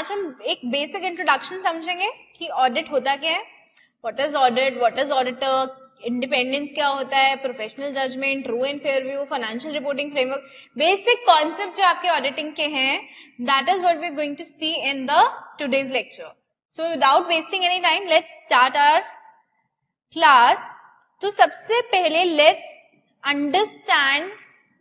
आज हम एक बेसिक इंट्रोडक्शन समझेंगे कि ऑडिट होता क्या है, what is audit, what is auditor, independence क्या होता है, professional judgement, true and fair view, financial reporting framework, basic concept जो आपके ऑडिटिंग के हैं, that is what we are going to see in the today's lecture. So without wasting any time let's start our class. तो सबसे पहले let's understand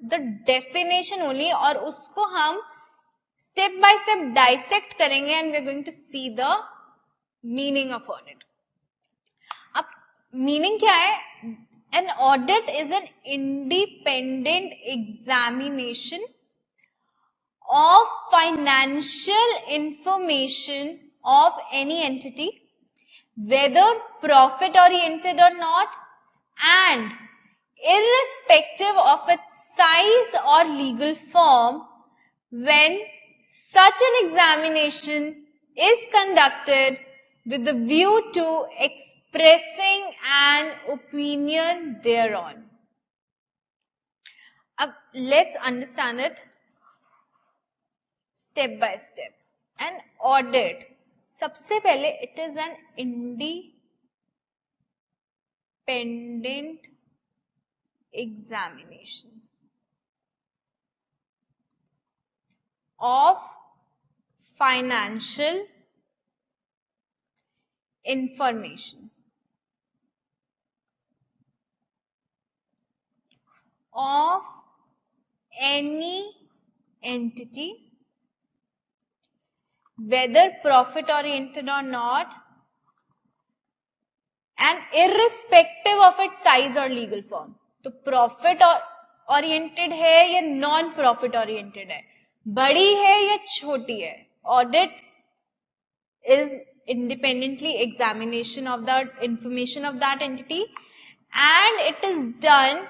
the definition only, और उसको हम स्टेप बाय स्टेप डाइसेक्ट करेंगे and we are going to see the meaning of audit. अब meaning क्या है? An audit is an independent examination of financial information of any entity, whether profit oriented or not, and irrespective of its size or legal form, when such an examination is conducted with the view to expressing an opinion thereon. Ab, let's understand it step by step. An audit, सबसे पहले it is an independent examination of financial information of any entity, whether profit oriented or not, and irrespective of its size or legal form. तो profit oriented है या non profit oriented है, बड़ी है या छोटी है, audit is independently examination of the information of that entity and it is done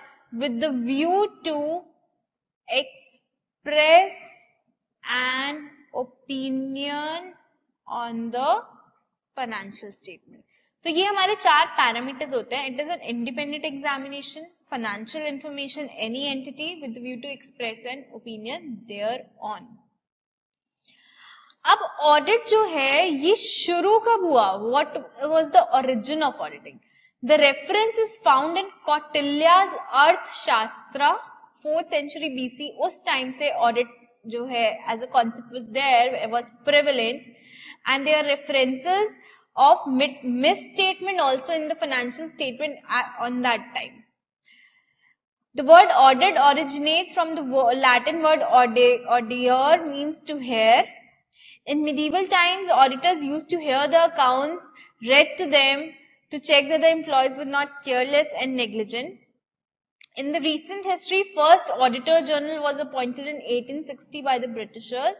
with the view to express an opinion on the financial statement. तो ये हमारे 4 पैरामीटर्स होते हैं. It is an independent examination, financial information, any entity with view to express an opinion thereon. अब audit जो है ये शुरू कब हुआ? What was the origin of auditing? The reference is found in Kautilya's Arthashastra 4th century BC. उस time से audit जो है as a concept was there, was prevalent, and there are references of misstatement also in the financial statement on that time. The word audit originates from the Latin word audire, means to hear. In medieval times, auditors used to hear the accounts read to them to check that the employees were not careless and negligent. In the recent history, first auditor general was appointed in 1860 by the Britishers.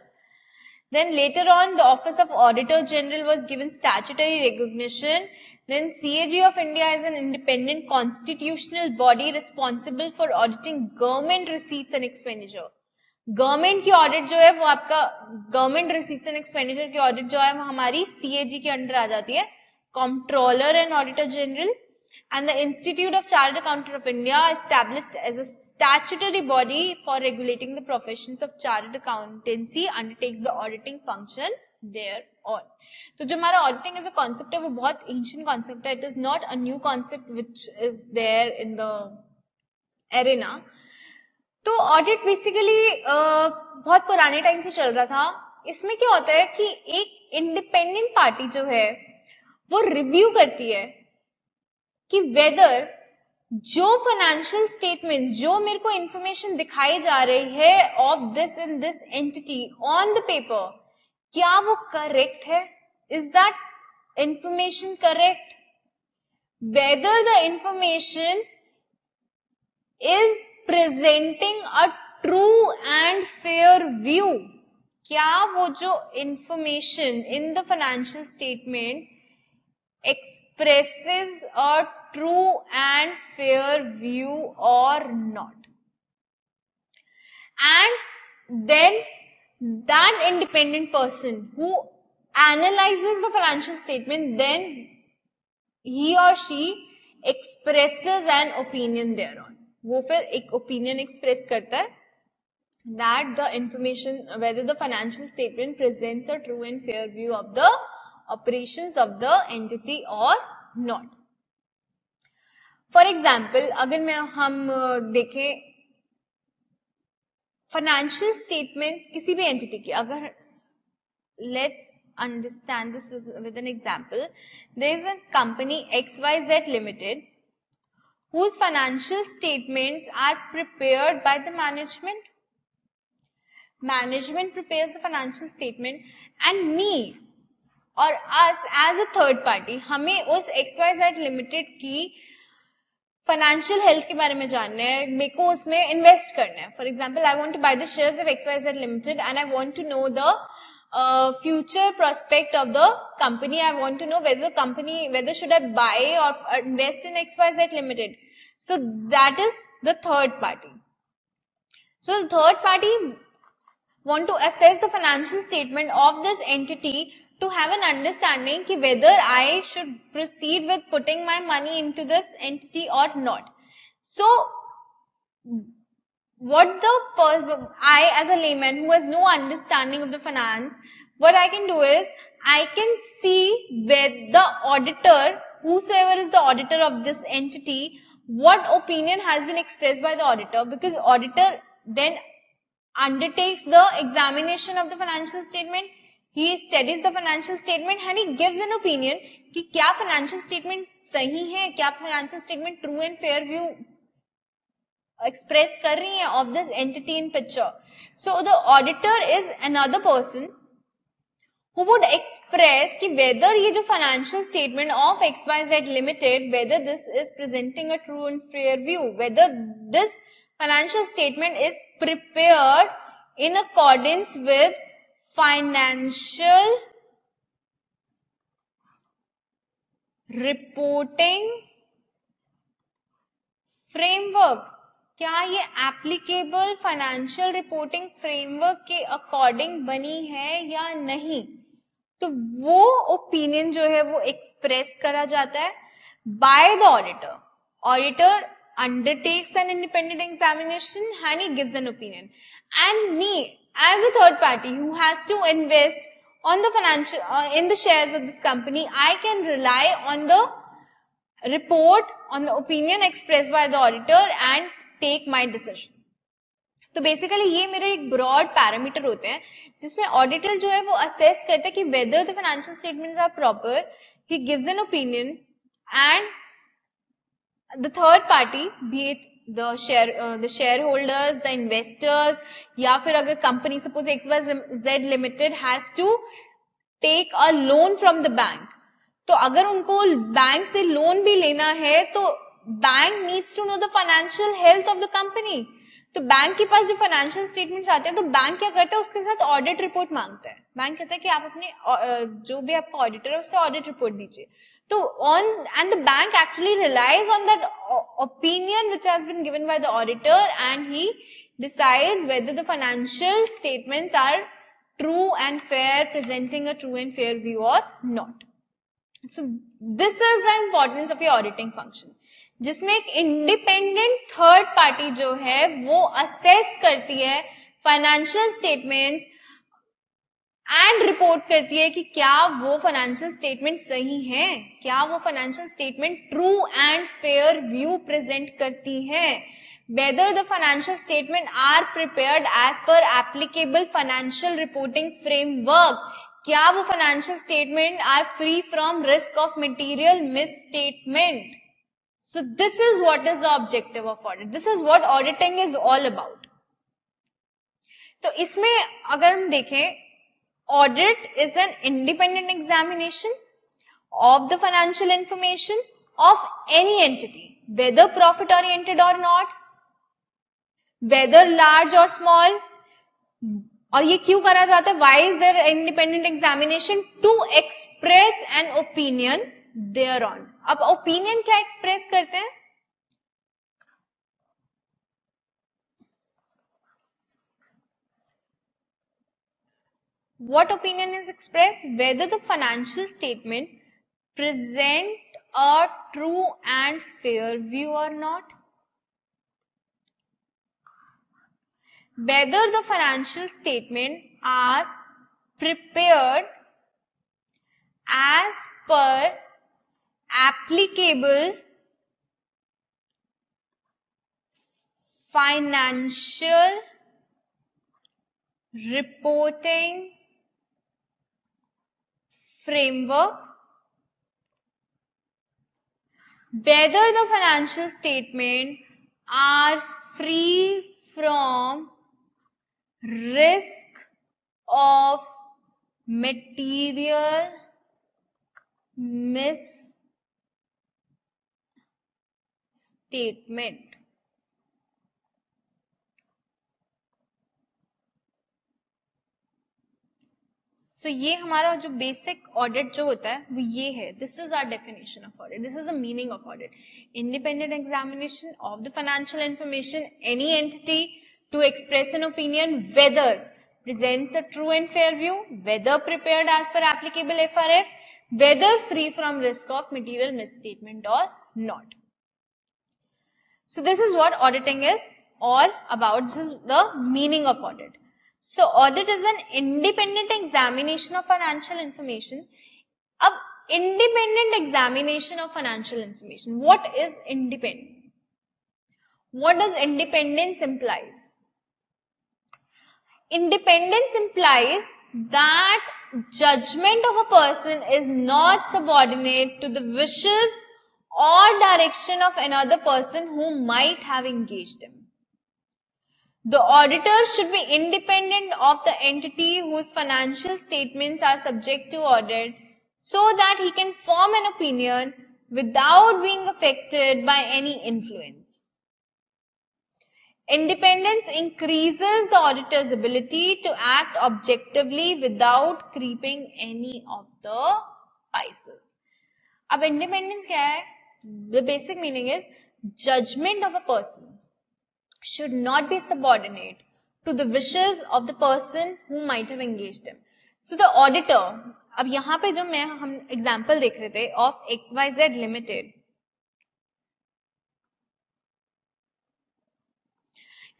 Then later on, the office of auditor general was given statutory recognition. Then CAG of India is an independent constitutional body responsible for auditing government receipts and expenditure. Government की audit जो है वो आपका government receipts and expenditure की audit जो है वो हमारी CAG के अंडर आ जाती है, controller and auditor general. And the Institute of Chartered Accountants of India, established as a statutory body for regulating the professions of chartered accountancy, undertakes the auditing function thereon. तो जो हमारा auditing as a concept है वो बहुत ancient concept है. It is not a new concept which is there in the arena. तो audit basically बहुत पुराने टाइम से चल रहा था. इसमें क्या होता है कि एक इंडिपेंडेंट पार्टी जो है वो रिव्यू करती है कि वेदर जो फाइनेंशियल स्टेटमेंट जो मेरे को इंफॉर्मेशन दिखाई जा रही है of this in this entity on the paper, क्या वो करेक्ट है? Is that information correct? Whether the information is presenting a true and fair view, क्या वो जो information in the financial statement expresses a true and fair view or not. And then that independent person who analyzes the financial statement, then he or she expresses an opinion thereon. वो फिर एक opinion express करता है that the information, whether the financial statement presents a true and fair view of the operations of the entity or not. For example, अगर हम देखें financial statements किसी भी entity की, अगर let's understand this with an example. There is a company XYZ Limited whose financial statements are prepared by the management. Management prepares the financial statement and me और us as a third party, हमें उस XYZ Limited की financial health के बारे में जानना है, मेरे को उसमें इन्वेस्ट करना है. For example, I want to buy the shares of XYZ Limited and I want to know the future prospect of the company. I want to know whether the company, whether should I buy or invest in XYZ Limited. So that is the third party. So the third party want to assess the financial statement of this entity to have an understanding ki whether I should proceed with putting my money into this entity or not. So what I as a layman who has no understanding of the finance, what I can do is I can see where the auditor, whosoever is the auditor of this entity, what opinion has been expressed by the auditor, because auditor then undertakes the examination of the financial statement. He studies the financial statement and he gives an opinion कि क्या financial statement सही है, क्या financial statement true and fair view express कर रही है of this entity in picture. So the auditor is another person who would express कि whether ये जो financial statement of XYZ Limited, whether this is presenting a true and fair view, whether this financial statement is prepared in accordance with financial reporting framework. क्या ये applicable financial reporting framework के according बनी है या नहीं, तो वो opinion जो है वो एक्सप्रेस करा जाता है by the auditor. Auditor undertakes an independent examination and he gives an opinion, and me as a third party who has to invest on the financial in the shares of this company, I can rely on the report, on the opinion expressed by the auditor and take my decision. तो basically ये मेरे एक broad parameter होते हैं जिसमें auditor जो है वो असेस करता है कि whether the financial statements are proper, he gives an opinion and the third party, be it the shareholders, the investors, या फिर अगर company suppose XYZ Limited has to take a loan from the bank, तो अगर उनको bank से loan भी लेना है तो bank needs to know the financial health of the company. तो बैंक के पास जो फाइनेंशियल स्टेटमेंट्स आते हैं तो बैंक क्या करता है, उसके साथ ऑडिट रिपोर्ट मांगता है. बैंक कहता है कि आप अपने जो भी आपका ऑडिटर है उससे ऑडिट रिपोर्ट दीजिए. तो on and the bank actually relies on that opinion which has been given by the auditor and he decides whether the financial statements are true and fair, presenting a true and fair view or not. So this is the importance of your auditing function, जिसमें एक independent third party जो है वो assess करती है financial statements and report करती है कि क्या वो फाइनेंशियल स्टेटमेंट सही है, क्या वो financial statement true and fair view present करती है, whether the financial statement are prepared as per applicable financial reporting framework, क्या वो financial statement are free from risk of material misstatement. So this is what is the objective of audit. This is what auditing is all about. तो इसमें अगर हम देखें, audit is an independent examination of the financial information of any entity, whether profit oriented or not, whether large or small. और ये क्यों करा जाता है? Why is there independent examination? To express an opinion thereon. अब opinion क्या express करते हैं? What opinion is expressed? Whether the financial statement present a true and fair view or not. whether the financial statement are prepared as per applicable financial reporting framework, whether the financial statement are free from risk of material misstatement. So ये हमारा जो basic audit जो होता है वो ये है. This is our definition of audit. This is the meaning of audit. Independent examination of the financial information any entity to express an opinion whether presents a true and fair view, whether prepared as per applicable FRF, whether free from risk of material misstatement or not. So this is what auditing is all about. This is the meaning of audit. So audit is an independent examination of financial information. Ab independent examination of financial information. What is independent? What does independence implies? Independence implies that judgment of a person is not subordinate to the wishes or direction of another person who might have engaged him. The auditor should be independent of the entity whose financial statements are subject to audit so that he can form an opinion without being affected by any influence. Independence increases the auditor's ability to act objectively without creeping any of the biases. अब independence क्या है? The basic meaning is judgment of a person should not be subordinate to the wishes of the person who might have engaged him. So the auditor, अब यहाँ पे जो हम example देख रहे थे of XYZ Limited,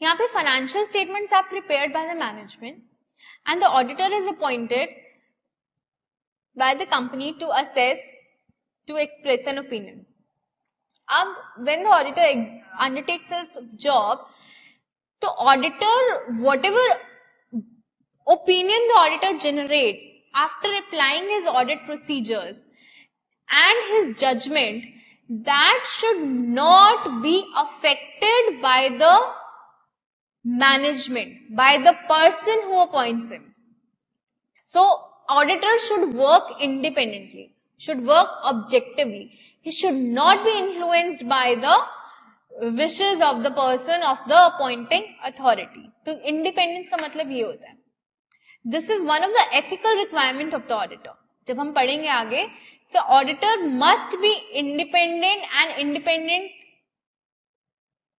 यहाँ पे financial statements are prepared by the management and the auditor is appointed by the company to assess, to express an opinion. अब when the auditor undertakes his job, the auditor, whatever opinion the auditor generates after applying his audit procedures and his judgment, that should not be affected by the management, by the person who appoints him. So auditor should work independently, should work objectively. He should not be influenced by the wishes of the person of the appointing authority. तो independence का मतलब ये होता है. This is one of the ethical requirement of the auditor. जब हम पढ़ेंगे आगे, so auditor must be independent, and independent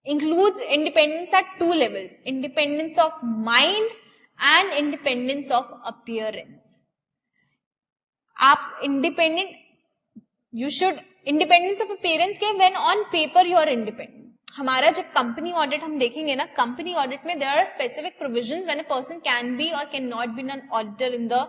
includes independence at two levels: independence of mind and independence of appearance. आप independent, you should independence of appearance के when on paper you are independent. हमारा जब company audit हम देखेंगे ना, company audit में there are specific provisions when a person can be or cannot be an auditor in the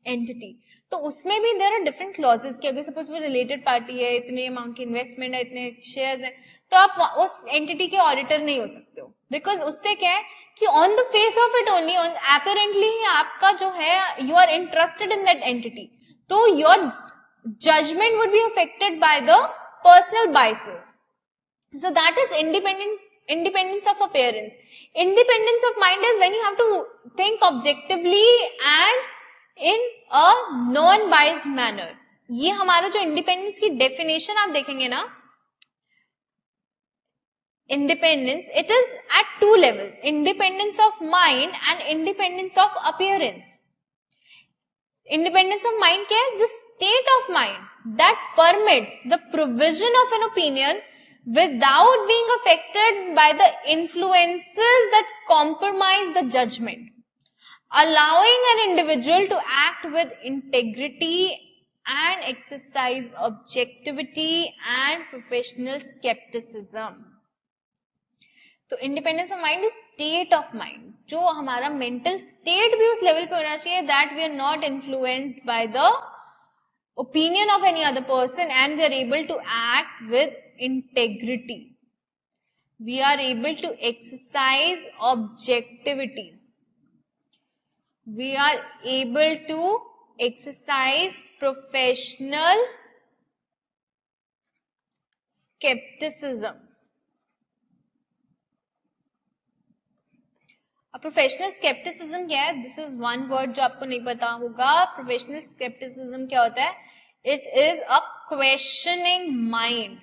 entity. तो उसमें भी there are different clauses कि अगर suppose वो related party है, इतने amount की investment है, इतने shares हैं, तो आप उस entity के auditor नहीं हो सकते हो, because उससे क्या है कि on the face of it only, on apparently ही आपका जो है you are interested in that entity, तो your judgment would be affected by the personal biases. So that is independence of appearance. Independence of mind is when you have to think objectively and in a non-biased manner. ये हमारा जो independence की definition आप देखेंगे ना, independence, it is at two levels: independence of mind and independence of appearance. Independence of mind क्या है? The state of mind that permits the provision of an opinion without being affected by the influences that compromise the judgment, allowing an individual to act with integrity and exercise objectivity and professional skepticism. So independence of mind is state of mind. जो हमारा mental state भी उस level पे होना चाहिए that we are not influenced by the opinion of any other person and we are able to act with integrity. We are able to exercise objectivity. We are able to exercise professional skepticism. अब professional scepticism क्या है? This is one word जो आपको नहीं पता होगा. Professional scepticism क्या होता है? It is a questioning mind.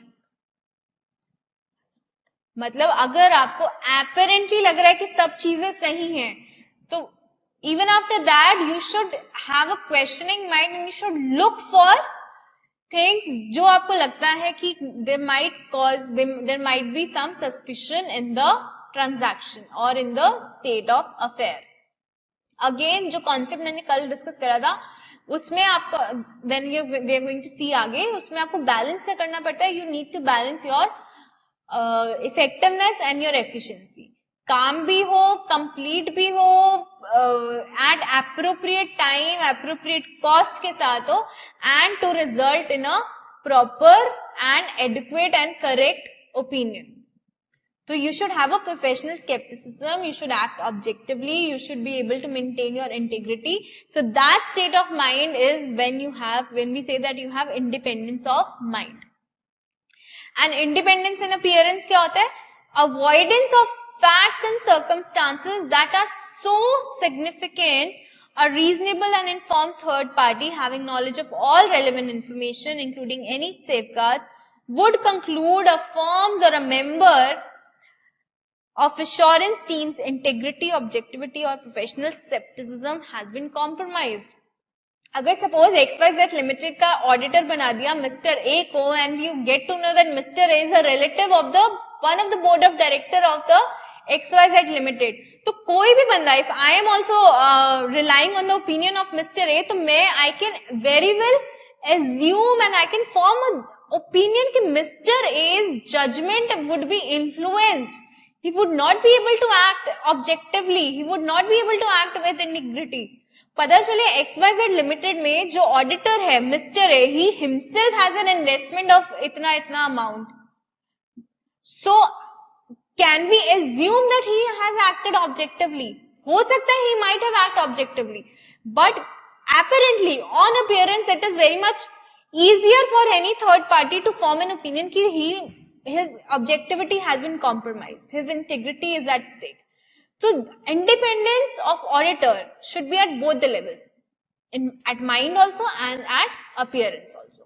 मतलब अगर आपको एपरेंटली लग रहा है कि सब चीजें सही हैं, तो even after that you should have a questioning mind and you should look for things जो आपको लगता है कि there might be some suspicion in the transaction or in the state of affair. Again जो concept मैंने कल discuss करा था उसमें आपको when we are going to see आगे, उसमें आपको बैलेंस क्या करना पड़ता है? You need to balance your effectiveness and your efficiency. काम भी हो, complete भी हो, at appropriate time, appropriate cost के साथ हो, and to result in a proper and adequate and correct opinion. So you should have a professional skepticism, you should act objectively, you should be able to maintain your integrity. So that state of mind is when we say that you have independence of mind. And independence in appearance क्या होता है? Avoidance of facts and circumstances that are so significant, a reasonable and informed third party having knowledge of all relevant information, including any safeguards, would conclude a firm's or a member of assurance team's integrity, objectivity or professional skepticism has been compromised. अगर suppose XYZ Limited का auditor बना दिया Mr. A को and you get to know that Mr. A is a relative of the one of the board of director of the XYZ Limited, तो कोई भी बंदा, if I am also relying on the opinion of Mr. A, तो मैं I can very well assume and I can form a opinion कि Mr. A's judgment would be influenced. He would not be able to act objectively. He would not be able to act with integrity. पता चले XYZ Limited में जो auditor है Mr. A, he himself has an investment of इतना amount. So can we assume that he has acted objectively? हो सकता है he might have acted objectively, but apparently on appearance it is very much easier for any third party to form an opinion कि his objectivity has been compromised, his integrity is at stake. So independence of auditor should be at both the levels, at mind also and at appearance also.